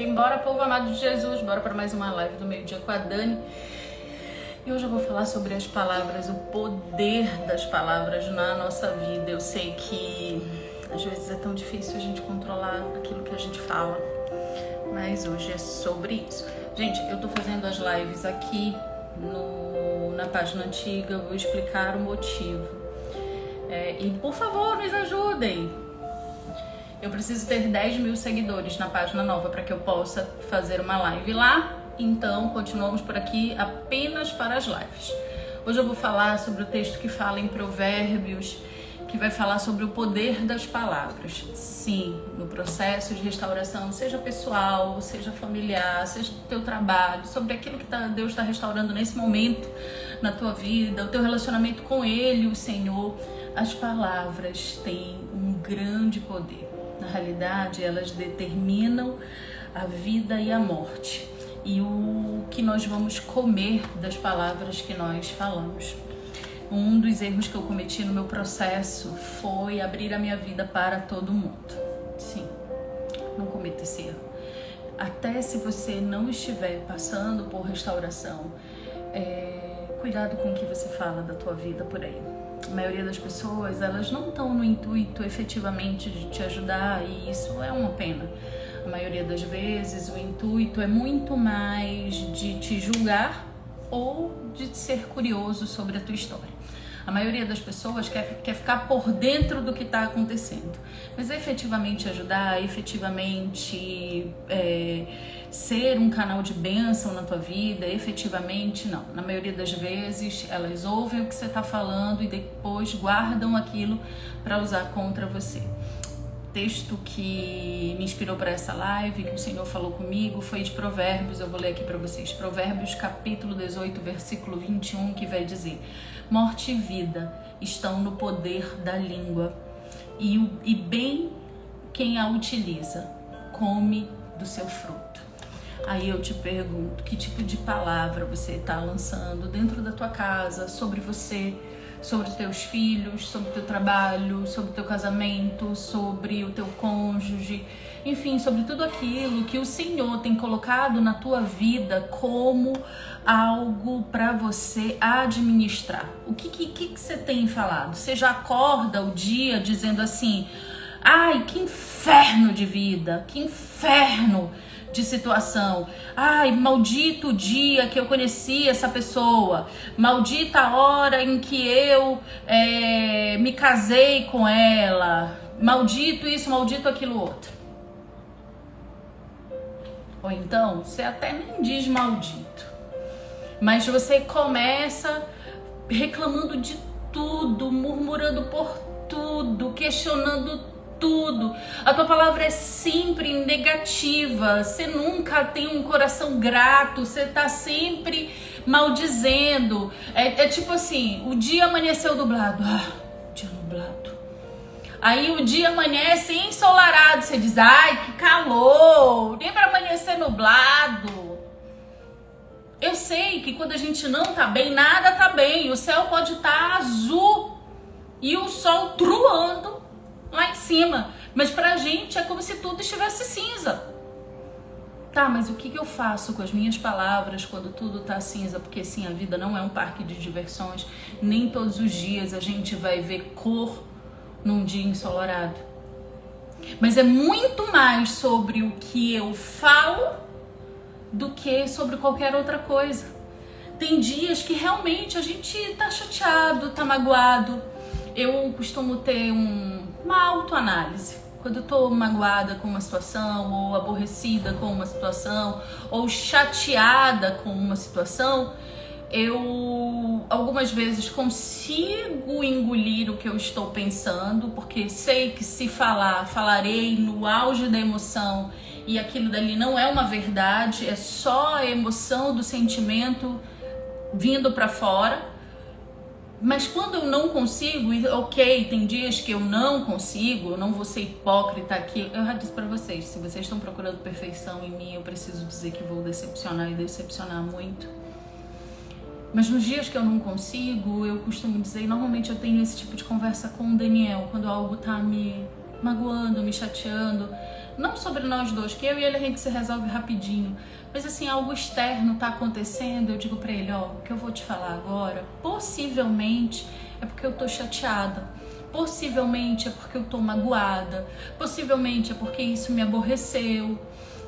Embora, povo amado de Jesus, bora para mais uma live do meio-dia com a Dani. E hoje eu vou falar sobre as palavras, o poder das palavras na nossa vida. Eu sei que às vezes é tão difícil a gente controlar aquilo que a gente fala, mas hoje é sobre isso. Gente, eu tô fazendo as lives aqui na página antiga, eu vou explicar o motivo. E por favor, nos ajudem! Eu preciso ter 10 mil seguidores na página nova para que eu possa fazer uma live lá. Então, continuamos por aqui apenas para as lives. Hoje eu vou falar sobre o texto que fala em Provérbios, que vai falar sobre o poder das palavras. Sim, no processo de restauração, seja pessoal, seja familiar, seja do teu trabalho, sobre aquilo que Deus está restaurando nesse momento na tua vida, o teu relacionamento com Ele, o Senhor. As palavras têm um grande poder. Na realidade, elas determinam a vida e a morte e o que nós vamos comer das palavras que nós falamos. Um dos erros que eu cometi no meu processo foi abrir a minha vida para todo mundo. Sim, não cometa esse erro. Até se você não estiver passando por restauração, cuidado com o que você fala da tua vida por aí. A maioria das pessoas, elas não estão no intuito efetivamente de te ajudar, e isso é uma pena. A maioria das vezes o intuito é muito mais de te julgar ou de ser curioso sobre a tua história. A maioria das pessoas quer ficar por dentro do que está acontecendo, mas efetivamente ajudar, efetivamente ser um canal de bênção na tua vida, efetivamente não. Na maioria das vezes elas ouvem o que você está falando e depois guardam aquilo para usar contra você. O texto que me inspirou para essa live, que o Senhor falou comigo, foi de Provérbios. Eu vou ler aqui para vocês. Provérbios capítulo 18, versículo 21, que vai dizer: morte e vida estão no poder da língua, e bem quem a utiliza come do seu fruto. Aí eu te pergunto, que tipo de palavra você está lançando dentro da tua casa, sobre você, sobre os teus filhos, sobre o teu trabalho, sobre o teu casamento, sobre o teu cônjuge, enfim, sobre tudo aquilo que o Senhor tem colocado na tua vida como algo para você administrar. O que você tem falado? Você já acorda o dia dizendo assim: ai, que inferno de vida, que inferno de situação. Ai, maldito o dia que eu conheci essa pessoa, maldita a hora em que eu me casei com ela, maldito isso, maldito aquilo outro. Ou então, você até nem diz maldito, mas você começa reclamando de tudo, murmurando por tudo, questionando tudo. A tua palavra é sempre negativa, você nunca tem um coração grato, você tá sempre maldizendo. É tipo assim, o dia amanheceu nublado, dia nublado. Aí o dia amanhece ensolarado, você diz: ai, que calor, nem para amanhecer nublado. Eu sei que quando a gente não tá bem, nada tá bem, o céu pode estar azul e o sol truando lá em cima, mas pra gente é como se tudo estivesse cinza. Tá, mas o que eu faço com as minhas palavras quando tudo tá cinza? Porque sim, a vida não é um parque de diversões, nem todos os dias a gente vai ver cor num dia ensolarado. Mas é muito mais sobre o que eu falo do que sobre qualquer outra coisa. Tem dias que realmente a gente tá chateado, tá magoado. Eu costumo ter uma autoanálise. Quando eu tô magoada com uma situação, ou aborrecida com uma situação, ou chateada com uma situação, eu algumas vezes consigo engolir o que eu estou pensando, porque sei que se falarei no auge da emoção, e aquilo dali não é uma verdade, é só a emoção do sentimento vindo para fora. Mas quando eu não consigo, ok, tem dias que eu não consigo, eu não vou ser hipócrita aqui. Eu já disse pra vocês, se vocês estão procurando perfeição em mim, eu preciso dizer que vou decepcionar e decepcionar muito. Mas nos dias que eu não consigo, eu costumo dizer, e normalmente eu tenho esse tipo de conversa com o Daniel, quando algo tá me magoando, me chateando, não sobre nós dois, que eu e ele a gente se resolve rapidinho, mas assim, algo externo tá acontecendo, eu digo pra ele, ó, o que eu vou te falar agora, possivelmente é porque eu tô chateada, possivelmente é porque eu tô magoada, possivelmente é porque isso me aborreceu.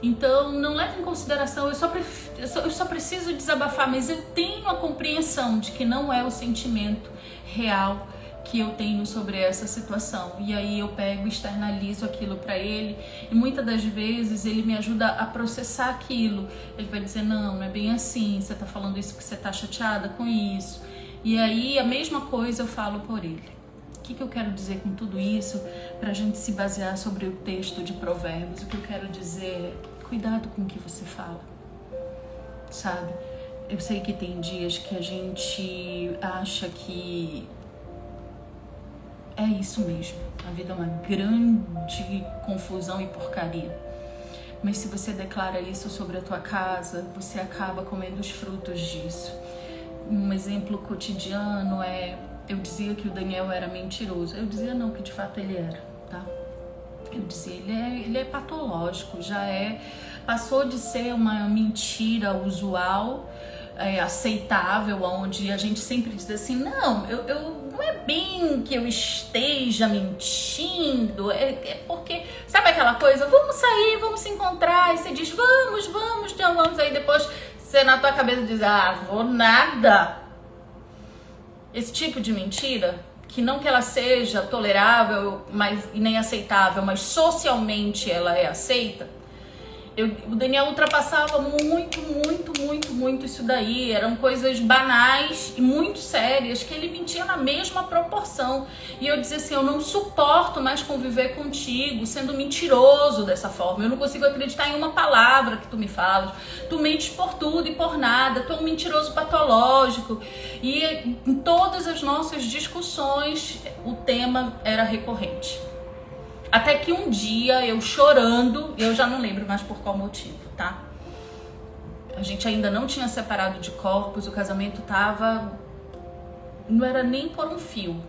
Então, não leve em consideração, eu só preciso desabafar, mas eu tenho a compreensão de que não é o sentimento real que eu tenho sobre essa situação. E aí eu pego e externalizo aquilo para ele, e muitas das vezes ele me ajuda a processar aquilo. Ele vai dizer, não é bem assim, você tá falando isso porque você tá chateada com isso. E aí a mesma coisa eu falo por ele. O que eu quero dizer com tudo isso? Pra gente se basear sobre o texto de Provérbios, o que eu quero dizer é, cuidado com o que você fala, sabe? Eu sei que tem dias que a gente acha que é isso mesmo, a vida é uma grande confusão e porcaria. Mas se você declara isso sobre a tua casa, você acaba comendo os frutos disso. Um exemplo cotidiano é, eu dizia que o Daniel era mentiroso. Eu dizia não, que de fato ele era, tá? Eu dizia, ele é patológico, passou de ser uma mentira usual, aceitável, onde a gente sempre diz assim, não é bem que eu esteja mentindo, é porque, sabe aquela coisa, vamos sair, vamos se encontrar, e você diz, vamos, aí depois você na tua cabeça diz, vou nada. Esse tipo de mentira, que não que ela seja tolerável e nem aceitável, mas socialmente ela é aceita, o Daniel ultrapassava muito isso daí. Eram coisas banais e muito sérias que ele mentia na mesma proporção. E eu dizia assim, eu não suporto mais conviver contigo sendo mentiroso dessa forma. Eu não consigo acreditar em uma palavra que tu me falas. Tu mentes por tudo e por nada. Tu é um mentiroso patológico. E em todas as nossas discussões o tema era recorrente. Até que um dia, eu chorando, eu já não lembro mais por qual motivo, tá? A gente ainda não tinha separado de corpos, o casamento tava... Não era nem por um fio,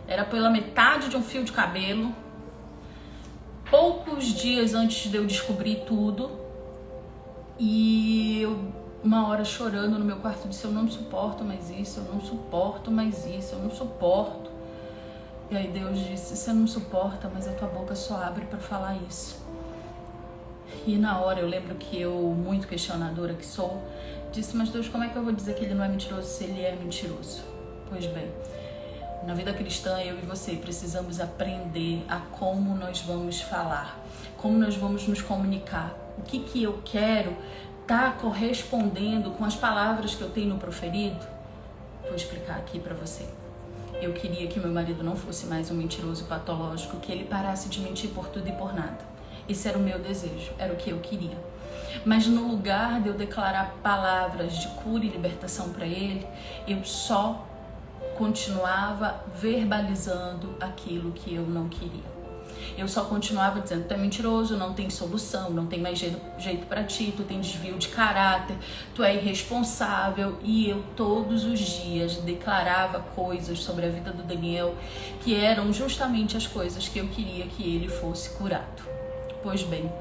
era pela metade de um fio de cabelo. Poucos dias antes de eu descobrir tudo, e eu, uma hora chorando no meu quarto, disse, eu não suporto mais isso, eu não suporto mais isso, eu não suporto. E aí Deus disse, você não suporta, mas a tua boca só abre para falar isso. E na hora eu lembro que eu, muito questionadora que sou, disse, mas Deus, como é que eu vou dizer que ele não é mentiroso se ele é mentiroso? Pois bem, na vida cristã eu e você precisamos aprender a como nós vamos falar, como nós vamos nos comunicar. O que eu quero tá correspondendo com as palavras que eu tenho proferido? Vou explicar aqui para você. Eu queria que meu marido não fosse mais um mentiroso patológico, que ele parasse de mentir por tudo e por nada. Esse era o meu desejo, era o que eu queria. Mas no lugar de eu declarar palavras de cura e libertação para ele, eu só continuava verbalizando aquilo que eu não queria. Eu só continuava dizendo, tu é mentiroso, não tem solução, não tem mais jeito pra ti, tu tem desvio de caráter, tu é irresponsável. E eu todos os dias declarava coisas sobre a vida do Daniel que eram justamente as coisas que eu queria que ele fosse curado. Pois bem,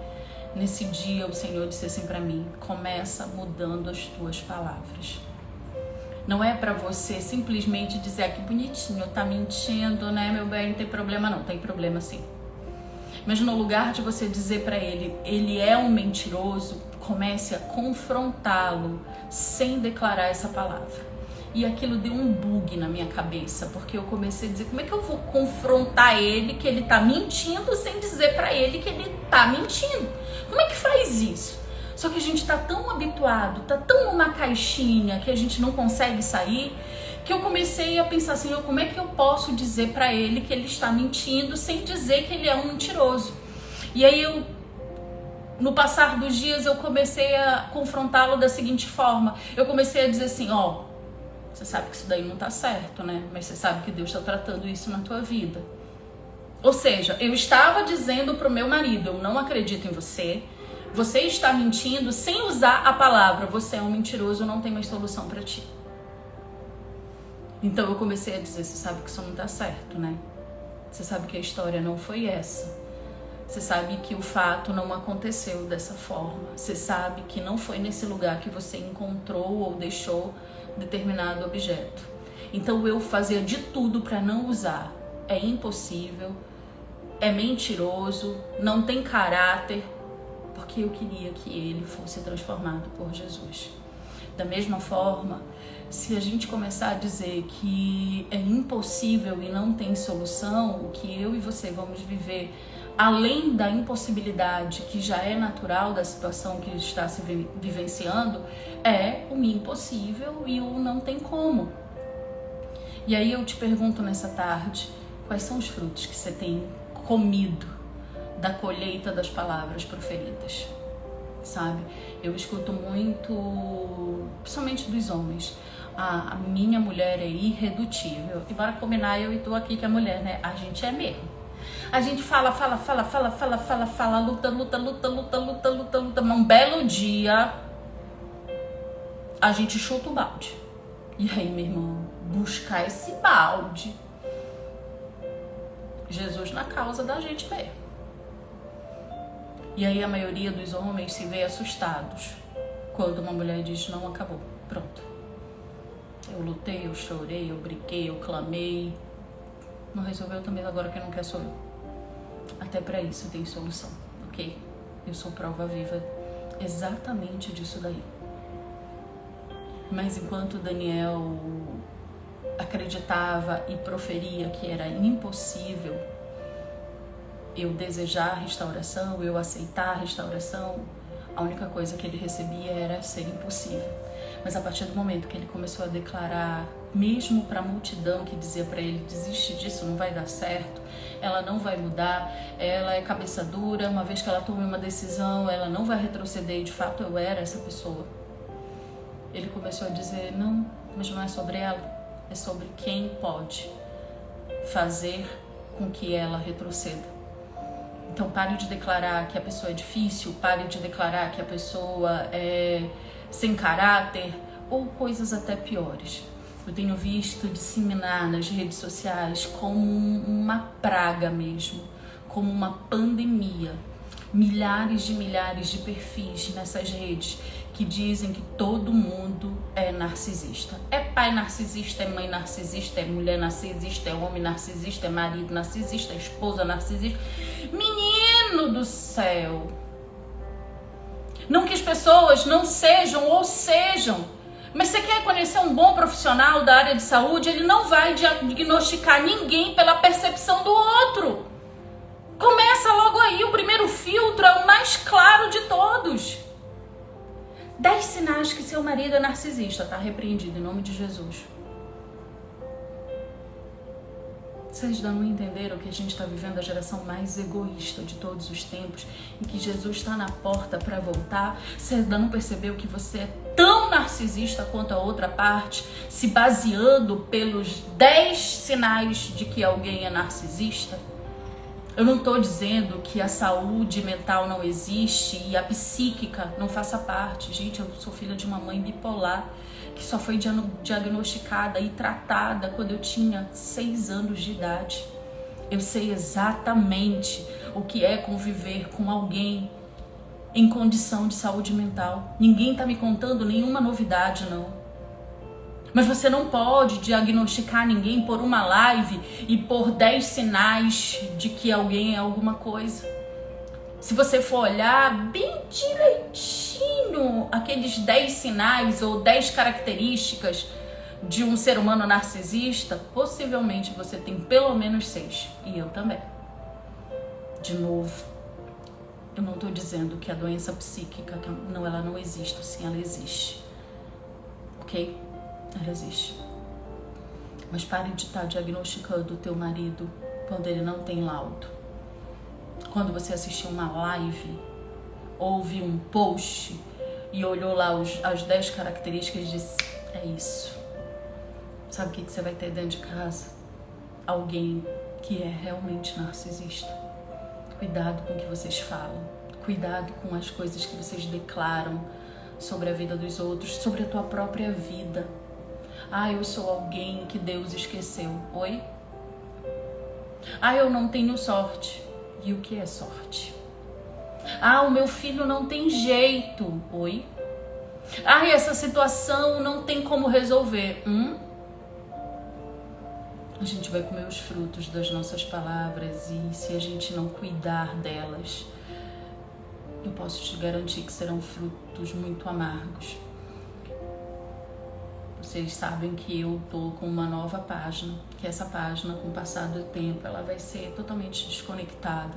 nesse dia o Senhor disse assim pra mim, começa mudando as tuas palavras. Não é pra você simplesmente dizer, que bonitinho, tá mentindo, né, meu bem, não tem problema não, tem problema sim. Mas no lugar de você dizer para ele, ele é um mentiroso, comece a confrontá-lo sem declarar essa palavra. E aquilo deu um bug na minha cabeça, porque eu comecei a dizer, como é que eu vou confrontar ele que ele tá mentindo sem dizer para ele que ele tá mentindo? Como é que faz isso? Só que a gente tá tão habituado, tá tão numa caixinha que a gente não consegue sair, que eu comecei a pensar assim, como é que eu posso dizer pra ele que ele está mentindo sem dizer que ele é um mentiroso? E aí no passar dos dias eu comecei a confrontá-lo da seguinte forma, eu comecei a dizer assim, você sabe que isso daí não tá certo, né? Mas você sabe que Deus está tratando isso na tua vida. Ou seja, eu estava dizendo pro meu marido, eu não acredito em você, você está mentindo sem usar a palavra, você é um mentiroso, não tem mais solução pra ti. Então eu comecei a dizer, você sabe que isso não tá certo, né? Você sabe que a história não foi essa. Você sabe que o fato não aconteceu dessa forma. Você sabe que não foi nesse lugar que você encontrou ou deixou determinado objeto. Então eu fazia de tudo para não usar. É impossível, é mentiroso, não tem caráter, porque eu queria que ele fosse transformado por Jesus. Da mesma forma, se a gente começar a dizer que é impossível e não tem solução, o que eu e você vamos viver, além da impossibilidade que já é natural da situação que está se vivenciando, é o impossível e o não tem como. E aí eu te pergunto nessa tarde, quais são os frutos que você tem comido da colheita das palavras proferidas? Sabe? Eu escuto muito, principalmente dos homens, a minha mulher é irredutível. E bora combinar, eu e tu aqui que é mulher, né? A gente é mesmo. A gente fala, luta. Mas um belo dia, a gente chuta o balde. E aí, meu irmão, buscar esse balde. Jesus na causa da gente mesmo. E aí a maioria dos homens se vê assustados quando uma mulher diz, não, acabou, pronto. Eu lutei, eu chorei, eu briguei, eu clamei. Não resolveu também, agora quem não quer sou eu. Até para isso tem solução, ok? Eu sou prova viva exatamente disso daí. Mas enquanto Daniel acreditava e proferia que era impossível eu desejar a restauração, eu aceitar a restauração, a única coisa que ele recebia era ser impossível. Mas a partir do momento que ele começou a declarar, mesmo para a multidão que dizia para ele, desiste disso, não vai dar certo, ela não vai mudar, ela é cabeça dura, uma vez que ela tome uma decisão, ela não vai retroceder, e de fato eu era essa pessoa. Ele começou a dizer, não, mas não é sobre ela, é sobre quem pode fazer com que ela retroceda. Então pare de declarar que a pessoa é difícil, pare de declarar que a pessoa é sem caráter ou coisas até piores. Eu tenho visto disseminar nas redes sociais como uma praga mesmo, como uma pandemia. Milhares de perfis nessas redes que dizem que todo mundo é narcisista. É pai narcisista, é mãe narcisista, é mulher narcisista, é homem narcisista, é marido narcisista, é esposa narcisista. Menino do céu! Não que as pessoas não sejam ou sejam, mas você quer conhecer um bom profissional da área de saúde, ele não vai diagnosticar ninguém pela percepção do outro. Começa logo aí, o primeiro filtro é o mais claro de todos. 10 sinais que seu marido é narcisista, tá repreendido em nome de Jesus. Vocês ainda não entenderam que a gente está vivendo a geração mais egoísta de todos os tempos, em que Jesus está na porta para voltar? Você ainda não percebeu que você é tão narcisista quanto a outra parte, se baseando pelos 10 sinais de que alguém é narcisista? Eu não estou dizendo que a saúde mental não existe e a psíquica não faça parte. Gente, eu sou filha de uma mãe bipolar que só foi diagnosticada e tratada quando eu tinha 6 anos de idade. Eu sei exatamente o que é conviver com alguém em condição de saúde mental. Ninguém está me contando nenhuma novidade, não. Mas você não pode diagnosticar ninguém por uma live e por 10 sinais de que alguém é alguma coisa. Se você for olhar bem direitinho aqueles 10 sinais ou 10 características de um ser humano narcisista, possivelmente você tem pelo menos 6. E eu também. De novo, eu não estou dizendo que a doença psíquica, não, ela não existe, sim, ela existe. Ok? Ela existe. Mas pare de estar diagnosticando o teu marido quando ele não tem laudo. Quando você assistiu uma live, ouviu um post e olhou lá as 10 características e disse, é isso. Sabe o que você vai ter dentro de casa? Alguém que é realmente narcisista. Cuidado com o que vocês falam. Cuidado com as coisas que vocês declaram sobre a vida dos outros, sobre a tua própria vida. Ah, eu sou alguém que Deus esqueceu. Oi? Ah, eu não tenho sorte. E o que é sorte? Ah, o meu filho não tem jeito. Oi? Ah, essa situação não tem como resolver. A gente vai comer os frutos das nossas palavras e se a gente não cuidar delas, eu posso te garantir que serão frutos muito amargos. Vocês sabem que eu tô com uma nova página, que essa página, com o passar do tempo, ela vai ser totalmente desconectada.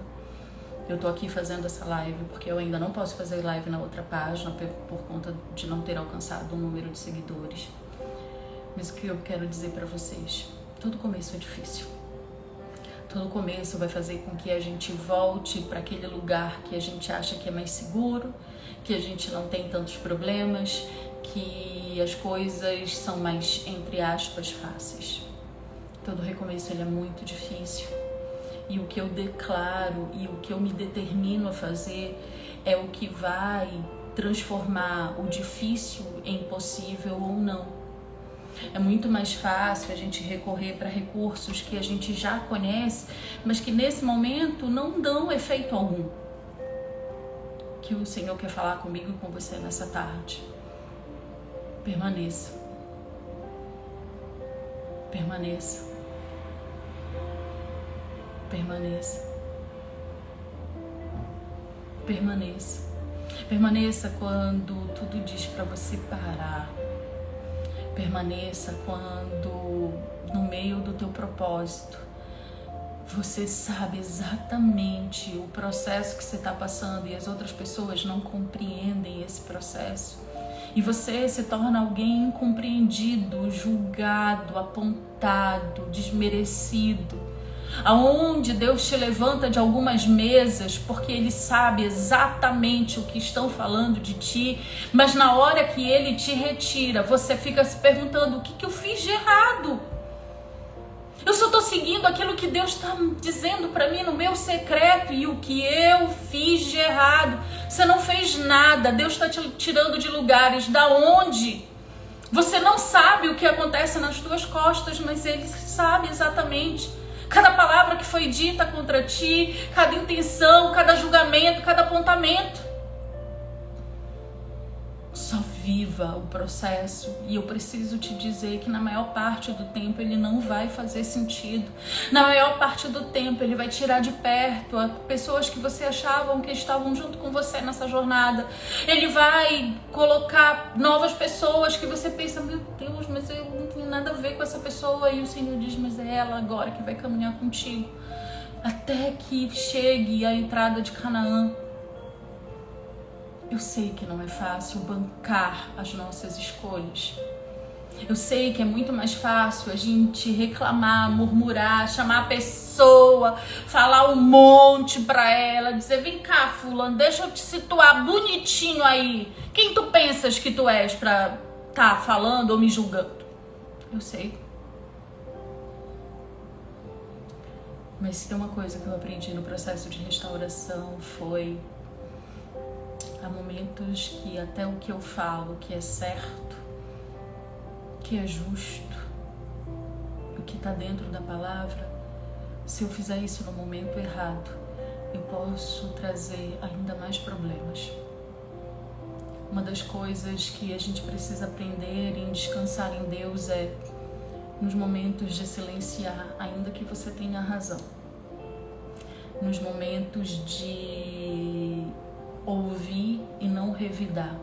Eu tô aqui fazendo essa live porque eu ainda não posso fazer live na outra página por conta de não ter alcançado um número de seguidores. Mas o que eu quero dizer pra vocês, todo começo é difícil. Todo começo vai fazer com que a gente volte para aquele lugar que a gente acha que é mais seguro, que a gente não tem tantos problemas, que as coisas são mais, entre aspas, fáceis. Todo recomeço ele é muito difícil. E o que eu declaro e o que eu me determino a fazer é o que vai transformar o difícil em possível ou não. É muito mais fácil a gente recorrer para recursos que a gente já conhece, mas que nesse momento não dão efeito algum. Que o Senhor quer falar comigo e com você nessa tarde. Permaneça. Permaneça. Permaneça. Permaneça. Permaneça quando tudo diz para você parar. Permaneça quando, no meio do teu propósito, você sabe exatamente o processo que você está passando e as outras pessoas não compreendem esse processo. E você se torna alguém incompreendido, julgado, apontado, desmerecido. Aonde Deus te levanta de algumas mesas porque Ele sabe exatamente o que estão falando de ti, mas na hora que Ele te retira, você fica se perguntando: o que eu fiz de errado? Eu só estou seguindo aquilo que Deus está dizendo para mim no meu secreto, e o que eu fiz de errado? Você não fez nada, Deus está te tirando de lugares da onde você não sabe o que acontece nas tuas costas, mas Ele sabe exatamente. Cada palavra que foi dita contra ti, cada intenção, cada julgamento, cada apontamento. Só viva o processo. E eu preciso te dizer que na maior parte do tempo ele não vai fazer sentido. Na maior parte do tempo ele vai tirar de perto as pessoas que você achavam que estavam junto com você nessa jornada. Ele vai colocar novas pessoas que você pensa: meu Deus, mas eu não tenho nada a ver com essa pessoa. E o Senhor diz: mas é ela agora que vai caminhar contigo. Até que chegue a entrada de Canaã. Eu sei que não é fácil bancar as nossas escolhas. Eu sei que é muito mais fácil a gente reclamar, murmurar, chamar a pessoa, falar um monte pra ela, dizer: vem cá, fulano, deixa eu te situar bonitinho aí. Quem tu pensas que tu és pra tá falando ou me julgando? Eu sei. Mas se tem uma coisa que eu aprendi no processo de restauração foi: há momentos que até o que eu falo, que é certo, que é justo, o que está dentro da palavra, se eu fizer isso no momento errado, eu posso trazer ainda mais problemas. Uma das coisas que a gente precisa aprender em descansar em Deus é nos momentos de silenciar, ainda que você tenha razão. Nos momentos de ouvir e não revidar.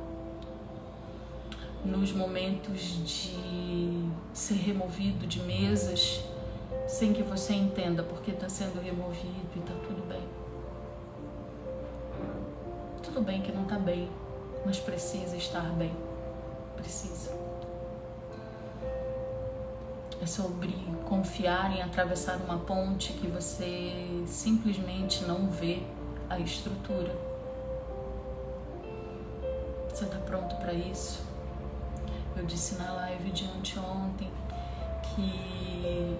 Nos momentos de ser removido de mesas sem que você entenda porque está sendo removido e está tudo bem. Tudo bem que não está bem, mas precisa estar bem. Precisa. É sobre confiar em atravessar uma ponte que você simplesmente não vê a estrutura. Você está pronto para isso? Eu disse na live de anteontem que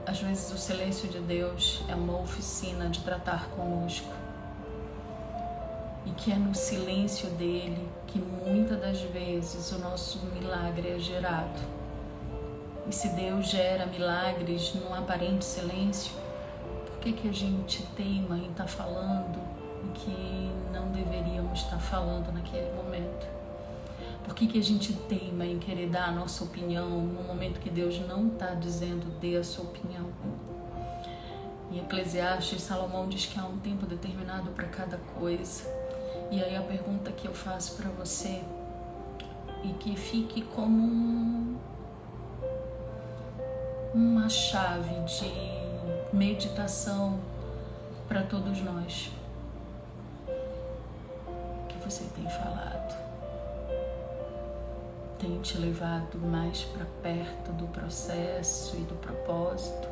às vezes o silêncio de Deus é uma oficina de tratar conosco. E que é no silêncio dele que muitas das vezes o nosso milagre é gerado. E se Deus gera milagres num aparente silêncio, que a gente teima em estar falando o que não deveríamos estar falando naquele momento? Por que a gente teima em querer dar a nossa opinião no momento que Deus não está dizendo dê a sua opinião? Em Eclesiastes, Salomão diz que há um tempo determinado para cada coisa. E aí a pergunta que eu faço para você, e que fique como uma chave de meditação para todos nós: o que você tem falado tem te levado mais para perto do processo e do propósito,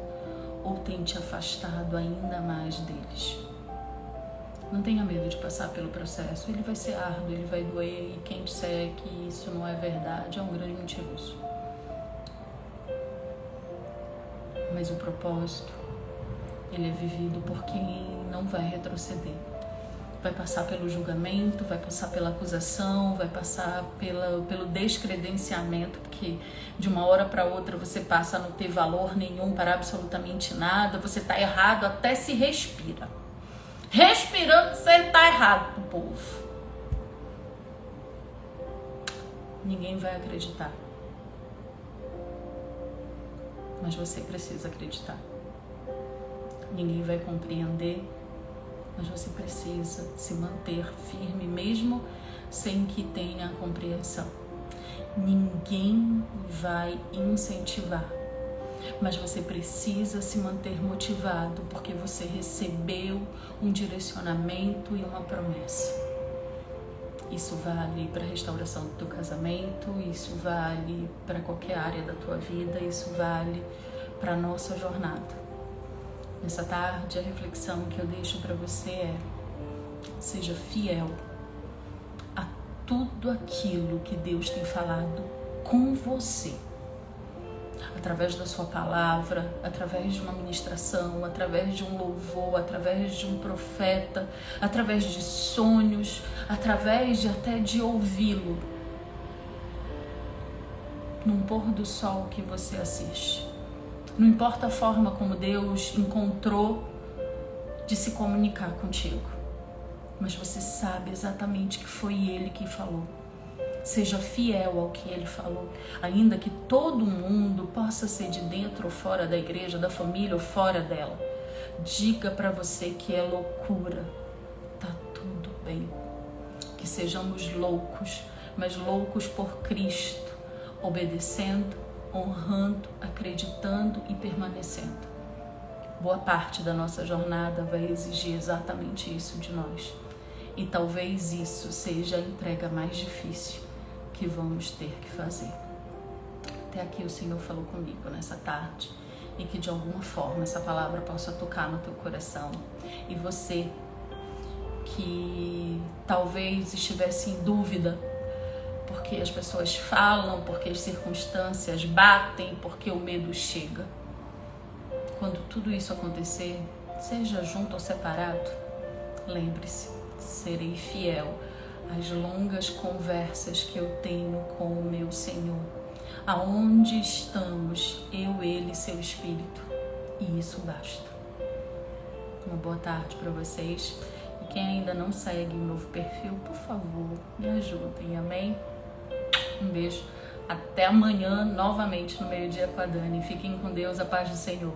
ou tem te afastado ainda mais deles? Não tenha medo de passar pelo processo. Ele vai ser árduo, ele vai doer, e quem disser que isso não é verdade é um grande mentiroso. Mas o propósito, ele é vivido por quem não vai retroceder. Vai passar pelo julgamento, vai passar pela acusação, vai passar pelo descredenciamento, porque de uma hora para outra você passa a não ter valor nenhum para absolutamente nada, você está errado até se respira. Respirando, você está errado pro povo. Ninguém vai acreditar. Mas você precisa acreditar. Ninguém vai compreender, mas você precisa se manter firme, mesmo sem que tenha compreensão. Ninguém vai incentivar, mas você precisa se manter motivado, porque você recebeu um direcionamento e uma promessa. Isso vale para a restauração do teu casamento, isso vale para qualquer área da tua vida, isso vale para a nossa jornada. Nessa tarde, a reflexão que eu deixo para você é: seja fiel a tudo aquilo que Deus tem falado com você, através da sua palavra, através de uma ministração, através de um louvor, através de um profeta, através de sonhos, através de até de ouvi-lo num pôr do sol que você assiste. Não importa a forma como Deus encontrou de se comunicar contigo, mas você sabe exatamente que foi Ele que falou. Seja fiel ao que Ele falou, ainda que todo mundo possa ser de dentro ou fora da igreja, da família ou fora dela. Diga para você que é loucura, tá tudo bem. Que sejamos loucos, mas loucos por Cristo, obedecendo, honrando, acreditando e permanecendo. Boa parte da nossa jornada vai exigir exatamente isso de nós. E talvez isso seja a entrega mais difícil que vamos ter que fazer. Até aqui o Senhor falou comigo nessa tarde, e que de alguma forma essa palavra possa tocar no teu coração. E você que talvez estivesse em dúvida, porque as pessoas falam, porque as circunstâncias batem, porque o medo chega. Quando tudo isso acontecer, seja junto ou separado, lembre-se: serei fiel às longas conversas que eu tenho com o meu Senhor. Aonde estamos, eu, Ele e seu Espírito. E isso basta. Uma boa tarde para vocês. E quem ainda não segue o novo perfil, por favor, me ajudem, amém? Um beijo. Até amanhã, novamente no Meio Dia com a Dani. Fiquem com Deus, a paz do Senhor.